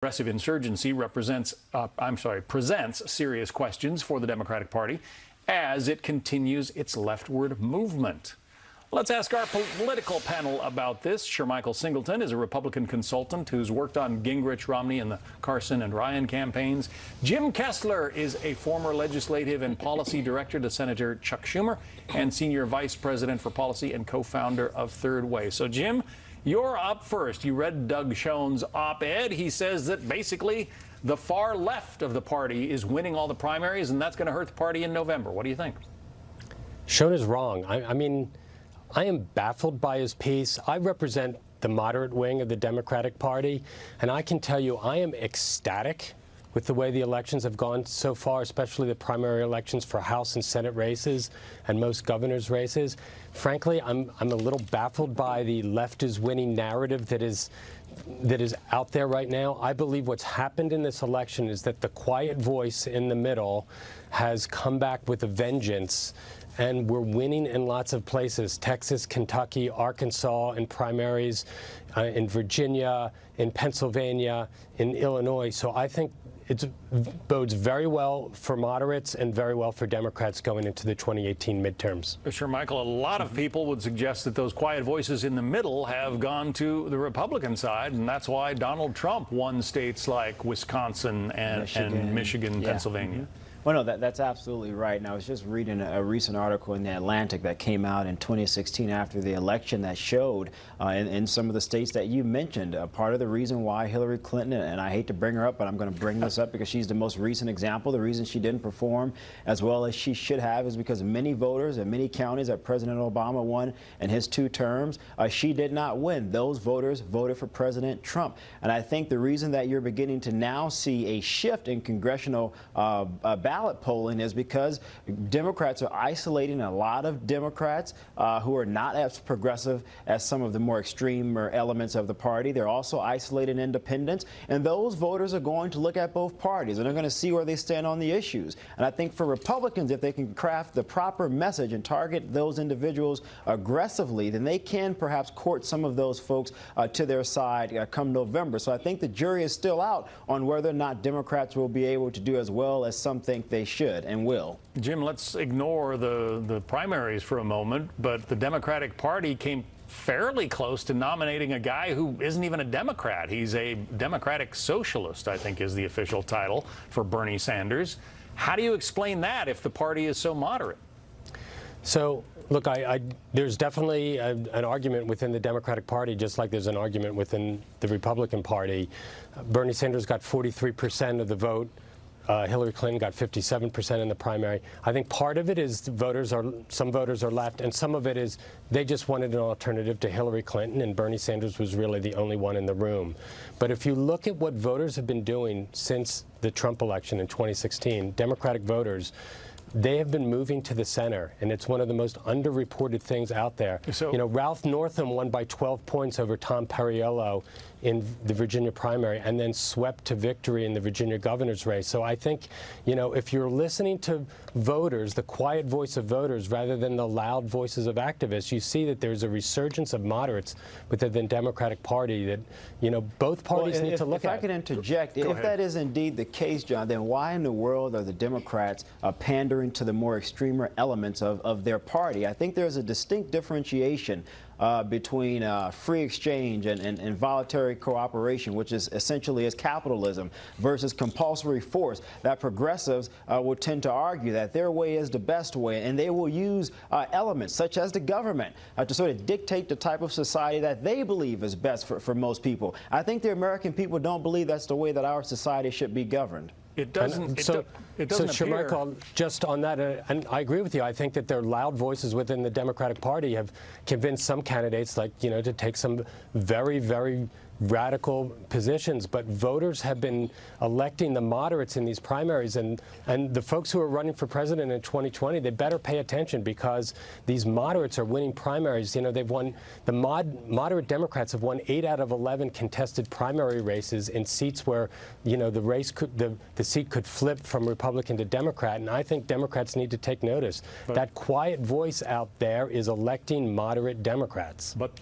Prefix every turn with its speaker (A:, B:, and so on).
A: Aggressive insurgency presents serious questions for the Democratic Party as it continues its leftward movement. Let's ask our political panel about this. Shermichael Singleton is a Republican consultant who's worked on Gingrich, Romney, and the Carson and Ryan campaigns. Jim Kessler is a former legislative and policy director to Senator Chuck Schumer and senior vice president for policy and co-founder of Third Way. So, Jim, you're up first. You read Doug Schoen's op-ed. He says that basically the far left of the party is winning all the primaries, and that's going to hurt the party in November. What do you think?
B: Schoen is wrong. I mean, I am baffled by his piece. I represent the moderate wing of the Democratic Party, and I can tell you I am ecstatic with the way the elections have gone so far, especially the primary elections for House and Senate races and most governor's races. Frankly, I'm a little baffled by the left is winning narrative that is out there right now. I believe what's happened in this election is that the quiet voice in the middle has come back with a vengeance, and we're winning in lots of places: Texas, Kentucky, Arkansas in primaries, in Virginia, in Pennsylvania, in Illinois. So I think it bodes very well for moderates and very well for Democrats going into the 2018 midterms.
A: Shermichael, a lot of people would suggest that those quiet voices in the middle have gone to the Republican side, and that's why Donald Trump won states like Wisconsin and Michigan, Pennsylvania.
C: Well, no, that's absolutely right. And I was just reading a recent article in The Atlantic that came out in 2016 after the election that showed in some of the states that you mentioned, part of the reason why Hillary Clinton, and I hate to bring her up, but I'm going to bring this up because she's the most recent example, the reason she didn't perform as well as she should have is because many voters in many counties that President Obama won in his 2 terms, she did not win. Those voters voted for President Trump. And I think the reason that you're beginning to now see a shift in congressional ballot polling is because Democrats are isolating a lot of Democrats who are not as progressive as some of the more extreme elements of the party. They're also isolating independents, and those voters are going to look at both parties and they're going to see where they stand on the issues. And I think for Republicans, if they can craft the proper message and target those individuals aggressively, then they can perhaps court some of those folks to their side come November. So I think the jury is still out on whether or not Democrats will be able to do as well as some think they should and will.
A: Jim, let's ignore the primaries for a moment, but the Democratic Party came fairly close to nominating a guy who isn't even a Democrat. He's a Democratic socialist, I think is the official title for Bernie Sanders. How do you explain that if the party is so moderate?
B: So, look, there's definitely an argument within the Democratic Party, just like there's an argument within the Republican Party. Bernie Sanders got 43% of the vote. Hillary Clinton got 57% in the primary. I think part of it is some voters are left, and some of it is they just wanted an alternative to Hillary Clinton, and Bernie Sanders was really the only one in the room. But if you look at what voters have been doing since the Trump election in 2016, Democratic voters, they have been moving to the center, and it's one of the most underreported things out there. So, you know, Ralph Northam won by 12 points over Tom Perriello in the Virginia primary and then swept to victory in the Virginia governor's race. So I think, you know, if you're listening to voters, the quiet voice of voters rather than the loud voices of activists, you see that there's a resurgence of moderates within the Democratic Party that, you know, both parties need to look at.
C: If I could interject, if that is indeed the case, John, then why in the world are the Democrats pandering to the more extremer elements of their party? I think there's a distinct differentiation between free exchange and voluntary cooperation, which is essentially is capitalism, versus compulsory force, that progressives will tend to argue that their way is the best way, and they will use elements such as the government to sort of dictate the type of society that they believe is best for most people. I think the American people don't believe that's the way that our society should be governed.
A: It doesn't.
B: So
A: appear.
B: Shermichael, just on that, and I agree with you. I think that their loud voices within the Democratic Party have convinced some candidates, like, you know, to take some very, very radical positions, but voters have been electing the moderates in these primaries, and the folks who are running for president in 2020, they better pay attention because these moderates are winning primaries. You know, they've won, the moderate Democrats have won 8 out of 11 contested primary races in seats where, you know, the race could, the seat could flip from Republican to Democrat, and I think Democrats need to take notice. That quiet voice out there is electing moderate Democrats.
A: But